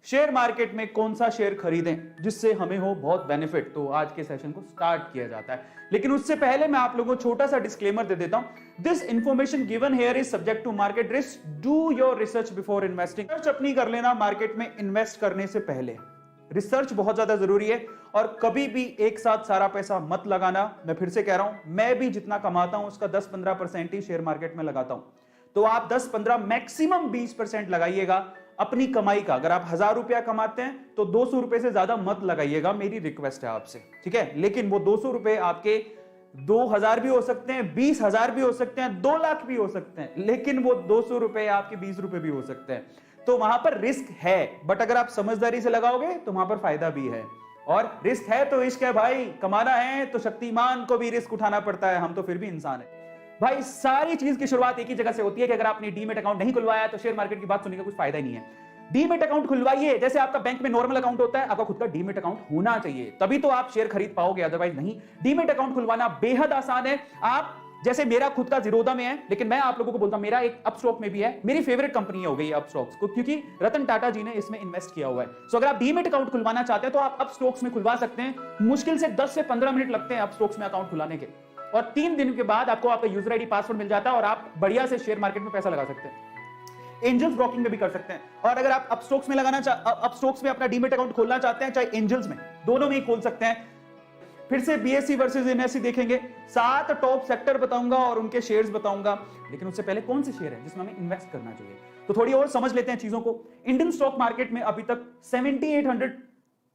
Share market में कौन सा शेयर खरीदें जिससे हमें हो बहुत बेनिफिट। तो आज के सेशन को स्टार्ट किया जाता है, लेकिन उससे पहले मैं आप लोगों को छोटा सा डिस्क्लेमर दे देता हूं। This information given here is subject to market risk. Do your research before investing. Research अपनी कर लेना मार्केट में इन्वेस्ट करने से पहले। रिसर्च बहुत ज्यादा जरूरी है और कभी भी एक साथ सारा पैसा मत लगाना। मैं फिर से कह रहा हूं, मैं भी जितना कमाता हूं उसका 10-15% ही शेयर मार्केट में लगाता हूं। तो आप 10-15 मैक्सिमम 20% लगाइएगा अपनी कमाई का। अगर आप 1000 रुपया कमाते हैं तो 200 रुपए से ज्यादा मत लगाइएगा, मेरी रिक्वेस्ट है आपसे, ठीक है। लेकिन वो 200 रुपए आपके 2000 भी हो सकते हैं, 20,000 भी हो सकते हैं, 2 लाख भी हो सकते हैं, लेकिन वो 200 रुपए आपके 20 रुपए भी हो सकते हैं। तो वहां पर रिस्क है, बट अगर आप समझदारी से लगाओगे तो वहां पर फायदा भी है। और रिस्क है तो इश्क है भाई, कमाना है तो शक्तिमान को भी रिस्क उठाना पड़ता है, हम तो फिर भी इंसान है भाई। सारी चीज की शुरुआत एक ही जगह से होती है कि अगर आपने डीमेट अकाउंट नहीं खुलवाया तो शेयर मार्केट की बात सुनने का कुछ फायदा ही नहीं है। डीमेट अकाउंट खुलवाइए, जैसे आपका बैंक में नॉर्मल अकाउंट होता है, आपका खुद का डीमेट अकाउंट होना चाहिए, तभी तो आप शेयर खरीद पाओगे, अदरवाइज नहीं। डीमेट अकाउंट खुलवाना बेहद आसान है। आप जैसे मेरा खुद का जीरोधा में है, लेकिन मैं आप लोगों को बोलता हूं मेरा एक अपस्टॉक में भी है। मेरी फेवरेट कंपनी हो गई अपस्टॉक्स को, क्योंकि रतन टाटा जी ने इसमें इन्वेस्ट किया हुआ है। सो अगर आप डीमेट अकाउंट खुलवाना चाहते हैं तो आप अपस्टॉक्स में खुलवा सकते हैं। मुश्किल से 10 से 15 मिनट लगते हैं अपस्टॉक्स में अकाउंट खुलाने के, और 3 दिन के बाद आपको आपका यूजर आईडी पासवर्ड मिल जाता है और आप बढ़िया से शेयर मार्केट में पैसा लगा सकते हैं। एंजल्स ब्रोकिंग में भी कर सकते हैं। और अगर आप अपस्टॉक्स में अपस्टॉक्स में अपना डीमेट अकाउंट खोलना चाहते हैं, चाहे एंजल्स में, दोनों में ही खोल सकते हैं। फिर से बीएससी वर्सेस एनएससी देखेंगे, 7 टॉप सेक्टर बताऊंगा और उनके शेयर्स बताऊंगा, लेकिन उससे पहले कौन से शेयर है जिसमें हमें इन्वेस्ट करना चाहिए, तो थोड़ी और समझ लेते हैं चीजों को। इंडियन स्टॉक मार्केट में अभी तक 7800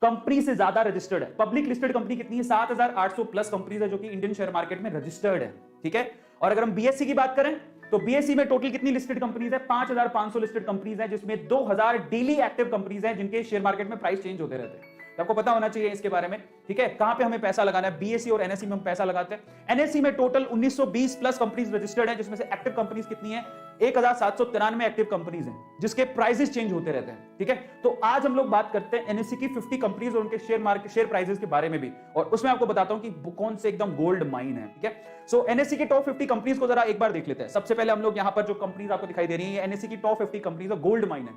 कंपनी से ज्यादा रजिस्टर्ड है। पब्लिक लिस्टेड कंपनी कितनी है? 7800 प्लस कंपनीज है जो कि इंडियन शेयर मार्केट में रजिस्टर्ड है, ठीक है। और अगर हम बीएससी की बात करें तो बीएससी में टोटल कितनी लिस्टेड कंपनीज है? 5500 लिस्टेड कंपनीज है, जिसमें 2000 डेली एक्टिव कंपनीज है जिनके शेयर मार्केट में प्राइस चेंज होते रहते हैं। तो आपको पता होना चाहिए इसके बारे में, ठीक है। कहां पे हमें पैसा लगाना है? बीएससी और एनएससी में हम पैसा लगाते हैं। एनएससी में टोटल 1920 प्लस कंपनीज रजिस्टर्ड है, जिसमें से एक्टिव कंपनीज कितनी है? 1793 एक्टिव कंपनीज हैं जिसके प्राइसेस चेंज होते रहते हैं, ठीक है। तो आज हम लोग बात करते हैं एनएससी की 50 कंपनीज और उनके शेयर प्राइसेस के बारे में भी, और उसमें आपको बताता हूं कि कौन से एकदम गोल्ड माइन है, ठीक है। सो एनएससी के टॉप 50 कंपनीज को जरा एक बार देख लेते हैं। सबसे पहले हम लोग यहां पर जो कंपनीज आपको दिखाई दे रही है एनएससी की टॉप 50 कंपनीज, गोल्ड माइन है।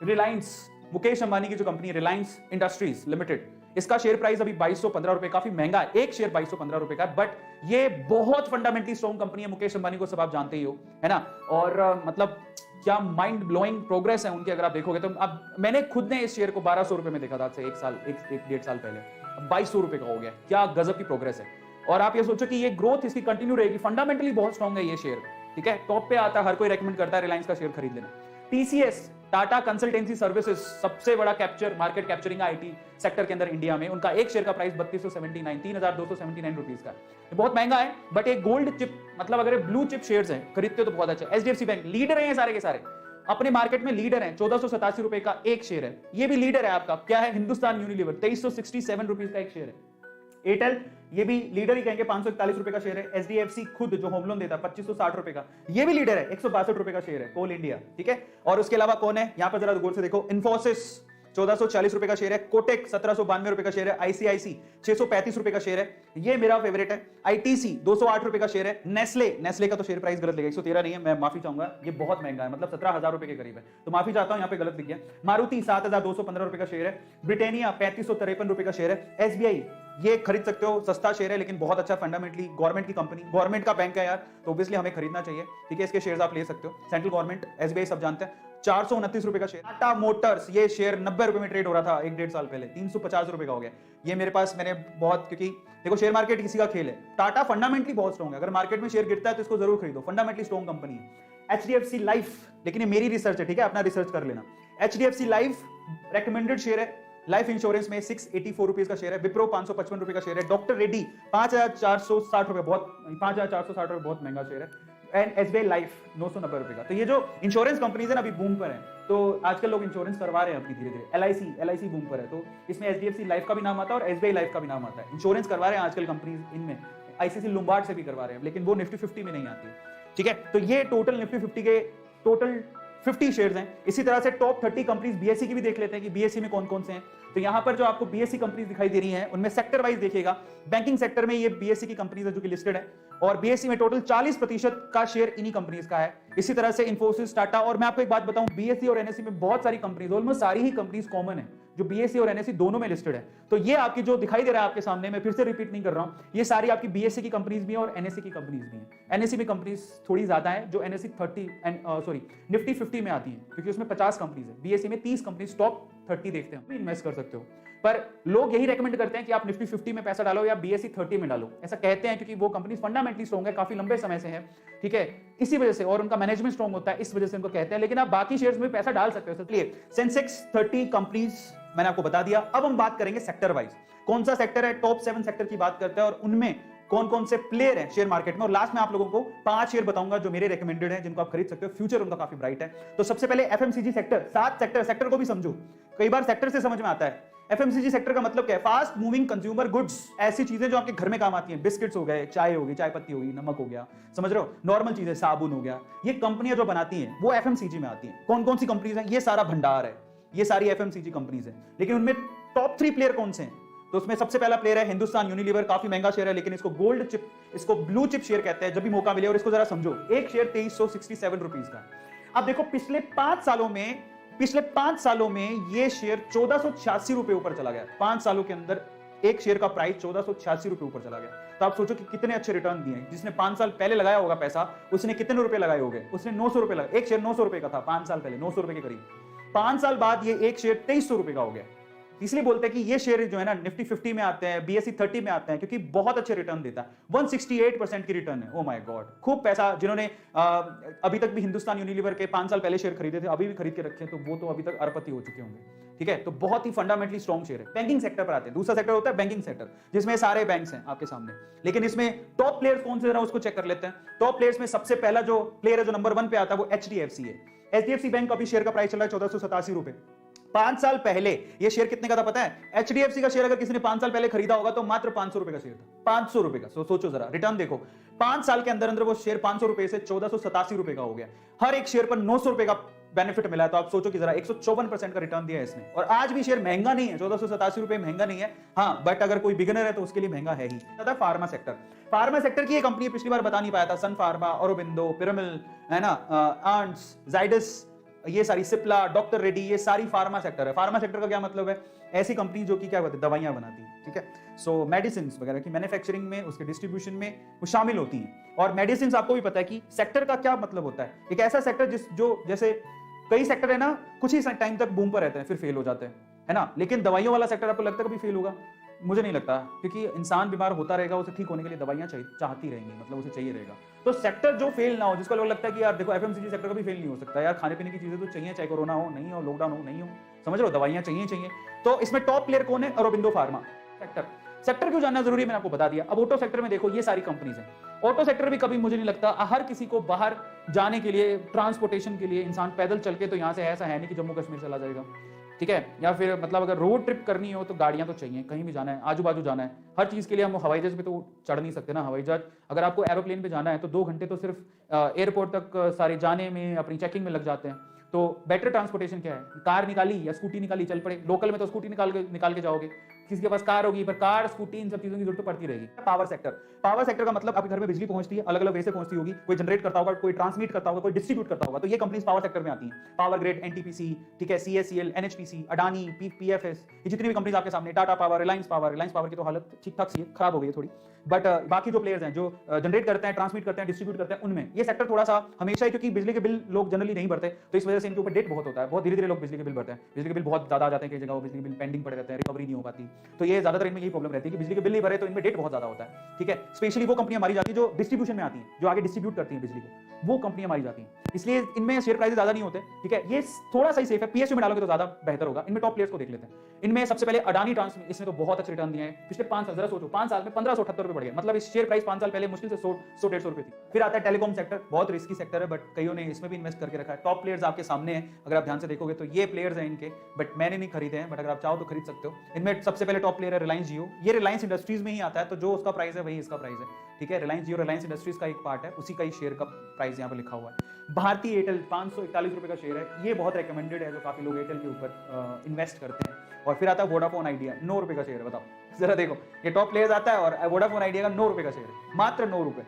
रिलायंस, मुकेश अंबानी की जो कंपनी है रिलायंस इंडस्ट्रीज लिमिटेड, इसका शेयर प्राइस अभी 2215 रुपए, काफी महंगा है, एक शेयर 2215 रुपए का, बट ये बहुत फंडामेंटली स्ट्रॉन्ग कंपनी है। मुकेश अंबानी को सब आप जानते ही हो, है ना। और मतलब क्या माइंड ब्लोइंग प्रोग्रेस है उनकी, अगर आप देखोगे तो। अब मैंने खुद ने इस शेयर को 1200 रुपए में देखा था से 1 साल पहले, अब 2200 रुपए का हो गया। क्या गजब की प्रोग्रेस है। और आप ये सोचो कि ये ग्रोथ इसकी कंटिन्यू रहेगी, फंडामेंटली बहुत स्ट्रॉन्ग है ये शेयर, ठीक है। टॉप पे आता है, हर कोई रेकमेंड करता है रिलायंस का शेयर खरीद लेना। टीसीएस, टाटा कंसल्टेंसी सर्विसेज, सबसे बड़ा मार्केट कैप्चरिंग आईटी सेक्टर के अंदर इंडिया में, उनका एक शेयर का प्राइस 3279 रुपीस का है। बहुत महंगा है, बट एक गोल्ड चिप, मतलब अगर ब्लू चिप शेयर्स हैं खरीदते हो तो बहुत अच्छा। एचडीएफसी बैंक लीडर है, सारे के सारे अपने मार्केट में लीडर हैं। 1487 रुपए का एक शेयर है, ये भी लीडर है आपका। क्या है? हिंदुस्तान यूनिलीवर, 2367 रुपीस का एक शेयर है। एयरटेल, ये भी लीडर ही कहेंगे, 541 रुपए का शेयर है। एचडीएफसी खुद जो होम लोन देता है 2560 रुपए का, ये भी लीडर है, 162 रुपए का शेयर है। कोल इंडिया, ठीक है। और उसके अलावा कौन है यहां पर जरा गौर से देखो, इन्फोसिस 1440 रुपए का शेयर है। कोटेक 1792 रुपए का शेयर है। आईसीआईसी 635 रुपए का शेयर है, ये मेरा फेवरेट है। आईटीसी 208 रुपए का शेयर है। नेस्ले का तो शेयर प्राइस गलत लिखा, 113 नहीं है, मैं माफी चाहूंगा, ये बहुत महंगा है, मतलब 17,000 रुपए के करीब है, तो माफी चाहता हूं, यहां पे गलत लिख गया। मारुति 7215 रुपए का शेयर है। ब्रिटेनिया 3553 रुपए का शेयर है। एसबीआई, ये खरीद सकते हो, सस्ता शेयर है लेकिन बहुत अच्छा, फंडामेंटली गवर्नमेंट की कंपनी, गवर्नमेंट का बैंक है यार, तो ऑब्वियसली हमें खरीदना चाहिए, ठीक है। इसके शेयर्स आप ले सकते हो, सेंट्रल गवर्नमेंट। एसबीआई सब जानते हैं, 429 रुपए का शेयर। टाटा मोटर्स, ये शेयर 90 रुपए में ट्रेड हो रहा था 1-1.5 साल पहले, 350 रुपए का हो गया। ये मेरे पास, मैंने बहुत, क्योंकि देखो शेयर मार्केट किसी का खेल है। टाटा फंडामेंटली बहुत स्ट्रॉन्ग है, अगर मार्केट में शेयर गिरता है तो इसको जरूर खरीदो, फंडामेंटली स्ट्रॉन्ग कंपनी है। एचडीएफसी लाइफ, लेकिन ये मेरी रिसर्च है, ठीक है, अपना रिसर्च कर लेना। एचडीएफसी लाइफ रेकमेंडेड शेयर है। लाइफ इंश्योरेंस में 684 रुपीस का शेयर है। विप्रो 555 रुपए का शेयर है। डॉक्टर रेड्डी 5460 रुपए, बहुत 5460 रुपए बहुत महंगा शेयर है। एंड एसबीआई लाइफ 990 रुपए का। तो ये जो इंश्योरेंस कंपनीज है ना, अभी बूम पर है, तो आजकल लोग इंश्योरेंस करवा रहे हैं अपनी धीरे धीरे। एलआईसी बूम पर है, तो इसमें एचडीएफसी लाइफ का भी नाम आता है और एसबीआई लाइफ का भी नाम आता है। इंश्योरेंस करवा रहे हैं आजकल कंपनीज, इनमें आईसीसी लुम्बार्ड से भी करवा रहे हैं, लेकिन वो निफ्टी 50 में नहीं आती, ठीक है। तो ये टोटल निफ्टी 50 के टोटल 50 शेयर्स हैं। इसी तरह से टॉप 30 कंपनीज बीएसई की भी देख लेते हैं कि बीएसई में कौन कौन से हैं। तो यहां पर जो आपको बीएसई कंपनीज दिखाई दे रही हैं उनमें सेक्टर वाइज देखिएगा, बैंकिंग सेक्टर में ये बीएसई की कंपनीज है जो कि लिस्टेड है, और बीएसई में टोटल 40% का शेयर इन्हीं कंपनीज का है। इसी तरह से इंफोसिस, टाटा, और मैं आपको एक बात बताऊं, बीएसई और एनएसई में बहुत सारी कंपनीज, ऑलमोस्ट सारी ही कंपनीज कॉमन है जो बीएसई और एनएसई दोनों में लिस्टेड है। तो ये आपकी जो दिखाई दे रहा है आपके सामने, मैं फिर से रिपीट नहीं कर रहा हूं, ये सारी आपकी बीएसई की कंपनीज भी है और एनएसई की कंपनीज भी है। एनएसई में कंपनीज थोड़ी ज्यादा है जो एनएसई 30 निफ्टी 50 में आती है, क्योंकि उसमें 50 कंपनीज है। बीएसई में 30 कंपनीज टॉप 30 देखते हैं, इन्वेस्ट कर सकते हो। पर लोग यही रेकमेंड करते हैं कि आप निफ्टी 50 में पैसा डालो या बीएसई 30 में डालो, ऐसा कहते हैं क्योंकि वो कंपनी फंडामेंटली स्ट्रॉन्ग है, काफी लंबे समय से है, ठीक है, इसी वजह से, और उनका मैनेजमेंट स्ट्रॉन्ग होता है, इस वजह से उनको कहते हैं। लेकिन आप बाकी शेयर्स में पैसा डाल सकते हो। इसलिए सेंसेक्स 30 कंपनीज मैंने आपको बता दिया। अब हम बात करेंगे सेक्टर वाइज, कौन सा सेक्टर है, टॉप 7 सेक्टर की बात करते हैं और उनमें कौन कौन से प्लेयर हैं शेयर मार्केट में, और लास्ट में आप लोगों को 5 शेयर बताऊंगा जो मेरे रेकमेंडेड हैं, जिनको आप खरीद सकते हो, फ्यूचर उनका काफी ब्राइट है। तो सबसे पहले एफएमसीजी सेक्टर, 7 सेक्टर को भी समझो, कई बार सेक्टर से समझ में आता है। एफएमसीजी सेक्टर का मतलब क्या है? फास्ट मूविंग कंज्यूमर गुड्स, ऐसी चीजें जो आपके घर में काम आती हैं, बिस्किट्स हो गए, चाय होगी, चाय पत्ती होगी, नमक हो गया, समझ रहे हो, नॉर्मल चीजें, साबुन हो गया, ये कंपनियां जो बनाती हैं वो एफएमसीजी में आती हैं। कौन कौन सी कंपनीज हैं? ये सारा भंडार है, ये सारी एफएमसीजी कंपनीज है। लेकिन उनमें टॉप 3 प्लेयर कौन से हैं? तो उसमें सबसे पहला प्लेयर है हिंदुस्तान यूनिलीवर, काफी महंगा शेयर है, लेकिन इसको गोल्ड चिप, इसको ब्लू चिप शेयर कहते हैं जब भी मौका मिले। और इसको जरा समझो, एक शेयर 2367 रुपीज का। अब देखो पिछले 5 सालों में ये शेयर 1486 रुपए ऊपर चला गया। 5 सालों के अंदर एक शेयर का प्राइस 1486 रुपए ऊपर चला गया। तो आप सोचो कि कितने अच्छे रिटर्न दिए हैं। जिसने 5 साल पहले लगाया होगा पैसा, उसने कितने रुपए लगाए होंगे? उसने 900 रुपए लगाए। एक शेयर 900 रुपए का था 5 साल पहले, 900 रुपए के करीब। 5 साल बाद ये एक शेयर 2300 रुपए का हो गया। इसलिए बोलते हैं कि ये शेयर जो है ना निफ्टी 50 में आते हैं, बीएसई 30 में आते हैं, क्योंकि बहुत अच्छे रिटर्न देता है। 168% की रिटर्न है। ओ माय गॉड, खूब पैसा। जिन्होंने अभी तक भी हिंदुस्तान यूनिलीवर के 5 साल पहले शेयर खरीदे थे, अभी भी खरीद के रखे हैं, तो वो तो अभी तक अरबपति हो चुके होंगे, ठीक है। तो बहुत ही फंडामेंटली स्ट्रॉन्ग शेयर है। बैंकिंग सेक्टर पर आते हैं। दूसरा सेक्टर होता है बैंकिंग सेक्टर, जिसमें सारे बैंक्स हैं आपके सामने। लेकिन इसमें टॉप प्लेयर्स कौन से जरा उसको चेक कर लेते हैं। टॉप प्लेयर्स में सबसे पहला जो प्लेयर है, जो नंबर 1 पे आता है, वो एचडीएफसी है। एचडीएफसी बैंक का भी शेयर का प्राइस चल रहा है 1487 रुपए। 5 साल पहले ये शेयर कितने का था पता है? एचडीएफसी का शेयर अगर किसी ने 5 साल पहले खरीदा होगा तो मात्र 500 रुपए का शेयर था। 500 रुपए का। सोचो जरा, रिटर्न देखो। 5 साल के अंदर अंदर वो शेयर 500 रुपए से 1487 रुपए का हो गया। हर एक शेयर पर 900 रुपए का बेनिफिट मिला है। तो आप सोचो कि जरा 154% का रिटर्न दिया है इसने। और आज भी शेयर महंगा नहीं है, 1487 रुपए महंगा नहीं है, हाँ, बट अगर कोई बिगिनर है तो उसके लिए महंगा है ही। फार्मा सेक्टर, फार्मा सेक्टर की ये कंपनी पिछली बार बता नहीं पाया था, सन फार्मा, औरोबिंदो, पिरामिल, है ना, आंट्स, जाइडस, ये सारी, सिप्ला, डॉक्टर रेड्डी, ये सारी फार्मा सेक्टर है। फार्मा सेक्टर का क्या मतलब है? ऐसी कंपनी जो कि क्या होती है, दवाइयां बनाती है, ठीक है। सो मेडिसिन वगैरह की मैन्युफैक्चरिंग में, उसके डिस्ट्रीब्यूशन में वो शामिल होती हैं। और मेडिसिन आपको भी पता है कि सेक्टर का क्या मतलब होता है। एक ऐसा सेक्टर जो जैसे कई सेक्टर है ना, कुछ ही टाइम तक बूम पर रहते हैं, फिर फेल हो जाते हैं, है ना। लेकिन दवाइयों वाला सेक्टर आपको लगता है कभी फेल होगा? मुझे नहीं लगता, क्योंकि इंसान बीमार होता रहेगा, उसे ठीक होने के लिए दवाइयां चाहती रहेंगी, मतलब उसे चाहिए रहेगा। तो सेक्टर जो फेल ना हो, जिसको लोग लगता है कि यार देखो एफएमसीजी सेक्टर कभी फेल नहीं हो सकता यार, खाने पीने की चीजें तो चाहिए, चाहे कोरोना हो, नहीं हो, लॉकडाउन हो, नहीं हो, समझ रहे हो, दवाइयां चाहिए। तो इसमें टॉप प्लेयर कौन है? औरोबिंदो फार्मा सेक्टर क्यों जानना जरूरी है, मैंने आपको बता दिया। अब ऑटो सेक्टर में देखो, ये सारी कंपनीज हैं। ऑटो सेक्टर भी कभी, मुझे नहीं लगता, हर किसी को बाहर जाने के लिए, ट्रांसपोर्टेशन के लिए, इंसान पैदल चल के तो यहाँ से ऐसा है नहीं कि जम्मू कश्मीर चला जाएगा, ठीक है। या फिर मतलब अगर रोड ट्रिप करनी हो तो गाड़ियां तो चाहिए, कहीं भी जाना है, आजू बाजू जाना है, हर चीज के लिए हम हवाई जहाज पे तो चढ़ नहीं सकते ना। हवाई जहाज अगर आपको एरोप्लेन पे जाना है तो 2 घंटे तो सिर्फ एयरपोर्ट तक सारे जाने में, अपनी चेकिंग में लग जाते हैं। तो बेटर ट्रांसपोर्टेशन क्या है? कार निकाली या स्कूटी निकाली, चल पड़े। लोकल में तो स्कूटी निकाल के जाओगे, किसी के पास कार होगी, पर कार, स्कूटी, इन सब चीजों की जरूरत तो पड़ती रहेगी। पावर सेक्टर का मतलब आपके घर में बिजली पहुंचती है, अलग अलग वे से पहुंचती होगी, कोई जनरेट करता होगा, कोई ट्रांसमिट करता होगा, कोई डिस्ट्रीब्यूट करता होगा। तो ये कंपनीज पावर सेक्टर में आती हैं। पावर ग्रिड, एनटीपीसी, ठीक है, सीएससीएल, एनएचपीसी, अडानी, पीएफएस, ये जितनी भी कंपनीज आपके सामने, टाटा पावर, रिलायंस पावर की तो हालत ठीक ठाक सी है, खराब हो गई है थोड़ी, बट बाकी जो प्लेयर्स हैं, जो जनरेट करते हैं, ट्रांसमिट करते हैं, डिस्ट्रीब्यूट करते हैं, उनमें ये सेक्टर थोड़ा सा हमेशा ही, क्योंकि बिजली के बिल लोग जनरली नहीं भरते, तो इस वजह से इनके ऊपर डेट बहुत होता है, बहुत धीरे-धीरे लोग बिजली के बिल भरते हैं। बिजली के बिल बहुत ज्यादा आ जाते हैं, कई जगह बिजली के बिल पेंडिंग पड़े रहते हैं, रिकवरी नहीं हो पाती। तो ये ज्यादातर इनमें यही प्रॉब्लम रहती है कि बिजली के बिल नहीं भरे तो इनमें डेट बहुत ज्यादा होता है, ठीक है। स्पेशली वो कंपनियां मारी जाती है जो डिस्ट्रीब्यूशन में आती हैं, जो आगे डिस्ट्रीब्यूट करती हैं बिजली को, वो कंपनियां मारी जाती हैं। इसलिए इनमें शेयर प्राइस ज्यादा नहीं होते, ठीक है। ये थोड़ा सा ही सेफ है, पीएसयू में डालोगे तो ज्यादा बेहतर होगा। इनमें टॉप प्लेयर्स को देख लेते हैं। इनमें सबसे पहले अडानी ट्रांसमिशन, इसने तो बहुत अच्छे रिटर्न दिए हैं पिछले 5 साल। जरा सोचो, 5 साल में 1578 रुपए बढ़ गया, मतलब इस शेयर प्राइस 5 साल पहले मुश्किल से 100-150 रुपए थी। फिर आता है टेलीकॉम सेक्टर, बहुत रिस्की सेक्टर है, बट कईयों ने इसमें भी इन्वेस्ट करके रखा है। टॉप प्लेयर्स आपके सामने हैं, अगर आप ध्यान से देखोगे तो ये प्लेयर्स हैं इनके, बट मैंने नहीं खरीदे हैं, बट अगर आप चाहो तो खरीद सकते हो। इनमें सबसे पहले टॉप प्लेयर है रिलायंस जियो, ये रिलायंस इंडस्ट्रीज में ही आता है, तो जो उसका प्राइस है वही इसका प्राइस है, ठीक है। रिलायंस जियो रिलायंस इंडस्ट्रीज का एक पार्ट है, उसी का ही शेयर का प्राइस यहाँ पे लिखा हुआ है। भारतीय एयरटेल 541 रुपए का शेयर है, ये बहुत रिकमेंडेड है, जो काफी लोग एयरटेल के ऊपर इन्वेस्ट करते हैं। और फिर आता है वोडाफोन आइडिया, 9 रुपए का शेयर है, बताओ जरा देखो, ये टॉप प्लेयर्स आता है और वोडाफोन आइडिया का 9 रुपए का शेयर है, मात्र 9 रुपए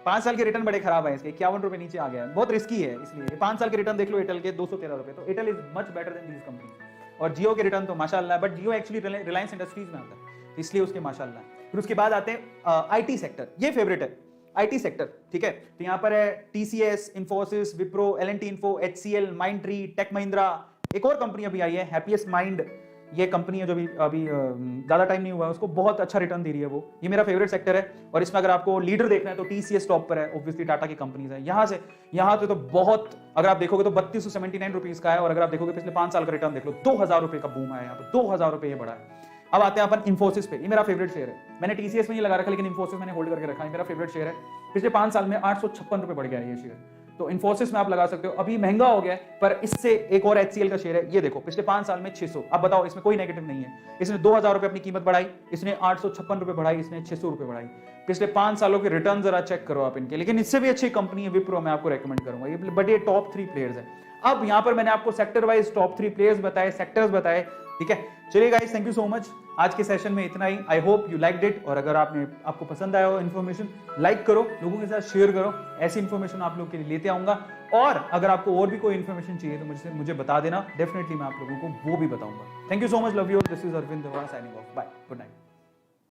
5 साल के रिटर्न बड़े खराब है इसके, 51 रुपए नीचे आ गया है, बहुत रिस्की है, इसलिए 5 साल के रिटर्न देख लो एयरटेल के 213 रुपए, तो Airtel is much better than these companies. और जियो के रिटर्न तो माशाल्लाह है, but Jio actually Reliance industries में आता है, इसलिए उसके माशाल्लाह है। फिर उसके बाद आते हैं आईटी सेक्टर, ये फेवरेट है आईटी सेक्टर, ठीक है। तो यहाँ पर है टीसीएस, इंफोसिस, विप्रो, एल&टी इन्फो, एचसीएल, माइंडट्री, टेक महिंद्रा, एक और कंपनी अभी आई है हैप्पीएस्ट माइंड, ये कंपनी है जो अभी ज्यादा टाइम नहीं हुआ है उसको, बहुत अच्छा रिटर्न दे रही है वो, ये मेरा फेवरेट सेक्टर है। और इसमें अगर आपको लीडर देखना है तो टीसीएस टॉप पर है, ऑब्वियसली टाटा की कंपनीज है। यहाँ से तो बहुत, अगर आप देखोगे तो 3279 रुपीज का है, और अगर आप देखोगे पिछले 5 साल का रिटर्न देख लो, 2000 रुपए का बूम है यहाँ पे, 2000 रुपए ये बढ़ा है। अब आते हैं अपन इंफोसिस पे, ये मेरा फेवरेट शेयर है, मैंने टीसीएस में नहीं लगा रखा, लेकिन इंफोसिस मैंने होल्ड करके रखा है, मेरा फेवरेट शेयर है। पिछले 5 साल में 856 रुपए बढ़ गया है ये शेयर, तो इंफोसिस में आप लगा सकते हो। अभी महंगा हो गया है, पर इससे एक और एचसीएल का शेयर है, ये देखो पिछले 5 साल में 600, अब बताओ इसमें कोई नेगेटिव नहीं है, इसने 2000 रुपए अपनी कीमत बढ़ाई, इसने 856 रुपए बढ़ाई, इसने 600 रुपए बढ़ाई, पिछले 5 सालों के रिटर्न जरा चेक करो आप इनके। लेकिन इससे भी अच्छी कंपनी है विप्रो, मैं आपको रेकमेंड करूंगा ये, बट ये टॉप 3 प्लेयर्स है। अब यहां पर मैंने आपको सेक्टर वाइज टॉप 3 प्लेयर्स बताए, सेक्टर्स बताए, ठीक है। चलिए guys, thank you so much, आज के सेशन में इतना ही। I hope you liked it, और अगर आपको पसंद आया हो इन्फॉर्मेशन, लाइक करो, लोगों के साथ शेयर करो, ऐसी इन्फॉर्मेशन आप लोग के लिए लेते आऊंगा। और अगर आपको और भी कोई इन्फॉर्मेशन चाहिए तो मुझे बता देना, डेफिनेटली मैं आप लोगों को वो भी बताऊंगा। Thank you so much, love you, this is Arvind Deva signing off, bye, good night.